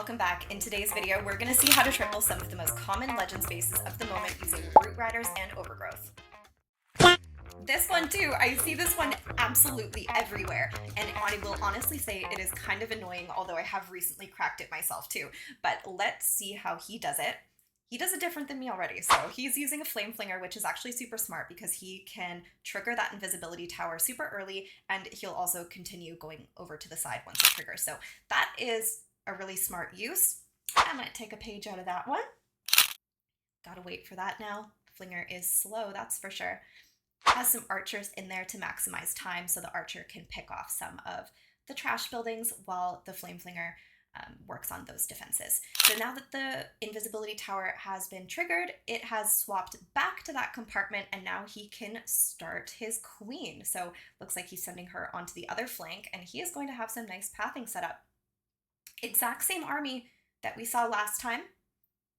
welcome back. In today's video, we're going to see how to triple some of the most common legend spaces of the moment using root riders and overgrowth. This one too, I see this one absolutely everywhere, and I will honestly say it is kind of annoying, although I have recently cracked it myself too. But let's see how he does it. He does it different than me already. So he's using a flame flinger, which is actually super smart because he can trigger that invisibility tower super early, and he'll also continue going over to the side once it triggers. So that is a really smart use. I might take a page out of that one. Gotta wait for that now. Flinger is slow, that's for sure. Has some archers in there to maximize time so the archer can pick off some of the trash buildings while the flame flinger works on those defenses. So now that the invisibility tower has been triggered, it has swapped back to that compartment, and now he can start his queen. So looks like he's sending her onto the other flank, and he is going to have some nice pathing set up. Exact same army that we saw last time,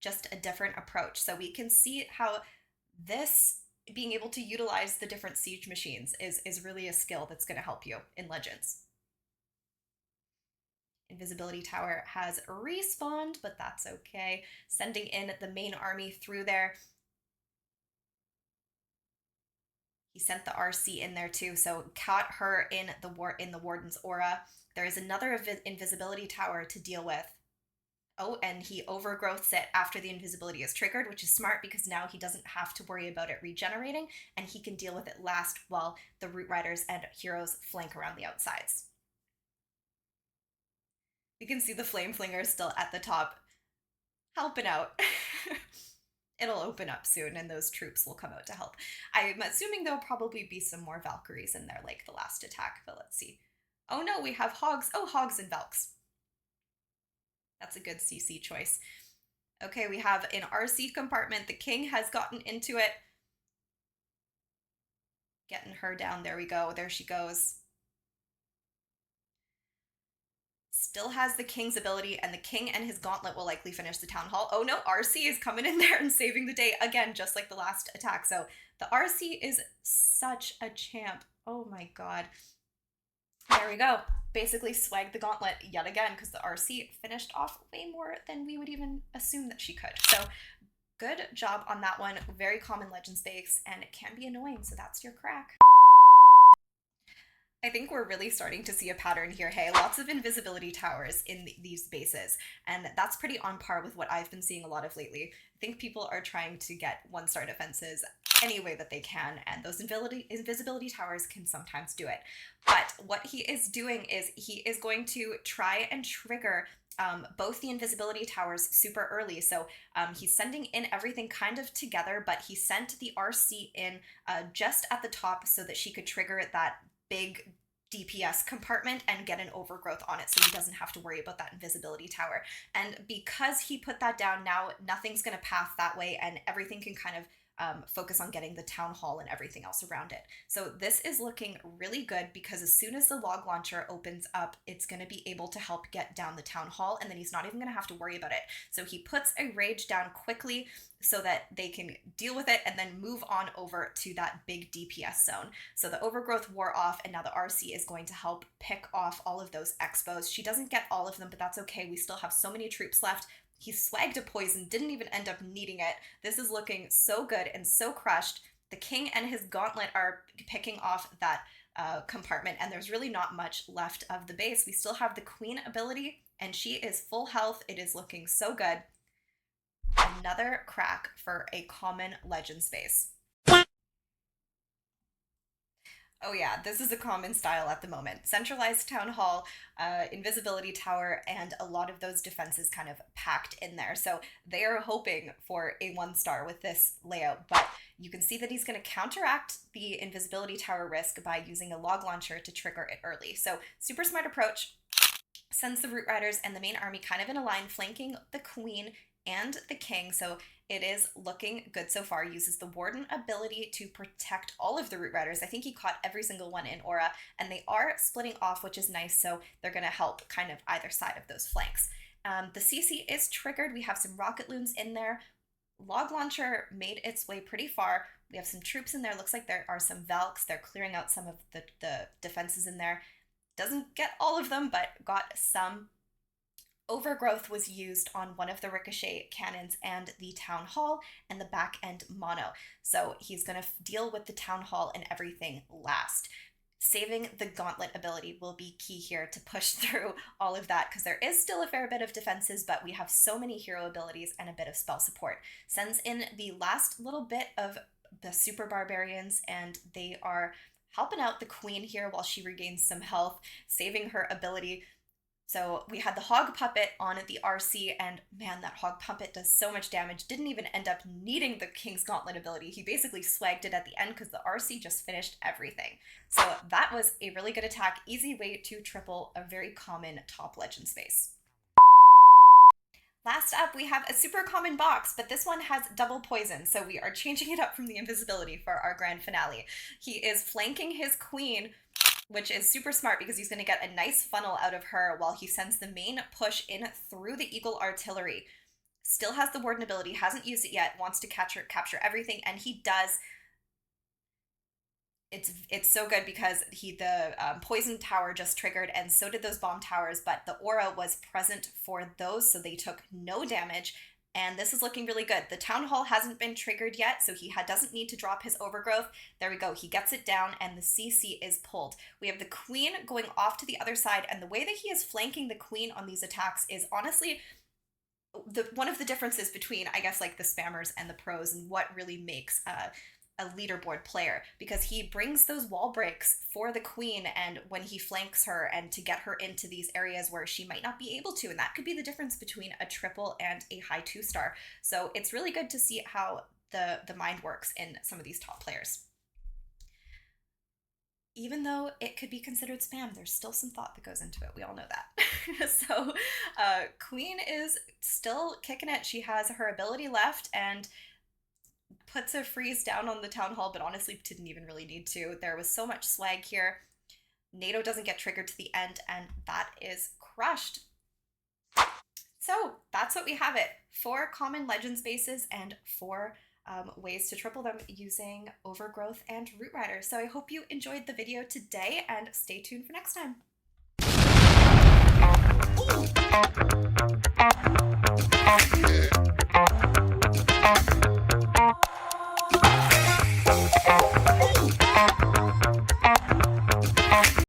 just a different approach. So we can see how this being able to utilize the different siege machines is really a skill that's going to help you in Legends. Invisibility tower has respawned, but that's okay. Sending in the main army through there. He sent the RC in there too, so caught her in the warden's aura. There is another invisibility tower to deal with. Oh, and he overgrowths it after the invisibility is triggered, which is smart because now he doesn't have to worry about it regenerating, and he can deal with it last while the root riders and heroes flank around the outsides. You can see the flame flinger still at the top, helping out. It'll open up soon and those troops will come out to help. I'm assuming there'll probably be some more Valkyries in there like the last attack, but let's see. Oh no, we have hogs. Oh, hogs and Valks. That's a good CC choice. Okay, we have an RC compartment. The king has gotten into it. Getting her down. There we go. There she goes. Still has the king's ability, and the king and his gauntlet will likely finish the town hall. Oh no, RC is coming in there and saving the day again, just like the last attack. So the RC is such a champ. Oh my god. There we go. Basically swagged the gauntlet yet again because the RC finished off way more than we would even assume that she could. So good job on that one. Very common legend space, and it can be annoying, so that's your crack. I think we're really starting to see a pattern here. Hey, lots of invisibility towers in these bases, and that's pretty on par with what I've been seeing a lot of lately. I think people are trying to get one-star defenses any way that they can, and those invisibility towers can sometimes do it. But what he is doing is he is going to try and trigger both the invisibility towers super early. So he's sending in everything kind of together, but he sent the RC in just at the top so that she could trigger that big DPS compartment and get an overgrowth on it so he doesn't have to worry about that invisibility tower. And because he put that down, now nothing's going to path that way and everything can kind of focus on getting the town hall and everything else around it. So this is looking really good because as soon as the log launcher opens up, it's going to be able to help get down the town hall, and then he's not even going to have to worry about it. So he puts a rage down quickly so that they can deal with it and then move on over to that big DPS zone. So the overgrowth wore off, and now the RC is going to help pick off all of those expos. She doesn't get all of them, but that's okay. We still have so many troops left. He swagged a poison, didn't even end up needing it. This is looking so good and so crushed. The king and his gauntlet are picking off that compartment, and there's really not much left of the base. We still have the queen ability, and she is full health. It is looking so good. Another crack for a common legend space. Oh yeah, this is a common style at the moment. Centralized town hall, invisibility tower, and a lot of those defenses kind of packed in there. So they are hoping for a 1-star with this layout, but you can see that he's going to counteract the invisibility tower risk by using a log launcher to trigger it early. So super smart approach. Sends the root riders and the main army kind of in a line, flanking the queen and the king. So it is looking good so far. Uses the warden ability to protect all of the root riders. I think he caught every single one in aura, and they are splitting off, which is nice. So they're going to help kind of either side of those flanks. The CC is triggered. We have some rocket loons in there. Log launcher made its way pretty far. We have some troops in there. Looks like there are some Valks. They're clearing out some of the defenses in there. Doesn't get all of them, but got some. Overgrowth was used on one of the ricochet cannons and the town hall and the back end mono. So he's going to deal with the town hall and everything last. Saving the gauntlet ability will be key here to push through all of that, because there is still a fair bit of defenses, but we have so many hero abilities and a bit of spell support. Sends in the last little bit of the super barbarians, and they are helping out the queen here while she regains some health, saving her ability. So we had the hog puppet on the RC, and man, that hog puppet does so much damage. Didn't even end up needing the King's Gauntlet ability. He basically swagged it at the end because the RC just finished everything. So that was a really good attack, easy way to triple a very common top legend space. Last up, we have a super common box, but this one has double poison, so we are changing it up from the invisibility for our grand finale. He is flanking his queen, which is super smart because he's going to get a nice funnel out of her while he sends the main push in through the Eagle artillery. Still has the Warden ability, hasn't used it yet, wants to capture everything, and he does. It's so good because the poison tower just triggered, and so did those bomb towers, but the aura was present for those, so they took no damage. And this is looking really good. The town hall hasn't been triggered yet, so he doesn't need to drop his overgrowth. There we go. He gets it down, and the CC is pulled. We have the queen going off to the other side, and the way that he is flanking the queen on these attacks is honestly one of the differences between, I guess, like the spammers and the pros, and what really makes a leaderboard player, because he brings those wall breaks for the queen and when he flanks her, and to get her into these areas where she might not be able to, and that could be the difference between a triple and a high 2-star. So it's really good to see how the mind works in some of these top players. Even though it could be considered spam, there's still some thought that goes into it. We all know that. So queen is still kicking it. She has her ability left and puts a freeze down on the town hall, but honestly didn't even really need to. There was so much swag here. NATO doesn't get triggered to the end, and that is crushed. So that's what we have it. 4 common legend spaces and 4 ways to triple them using Overgrowth and Root Rider. So I hope you enjoyed the video today, and stay tuned for next time.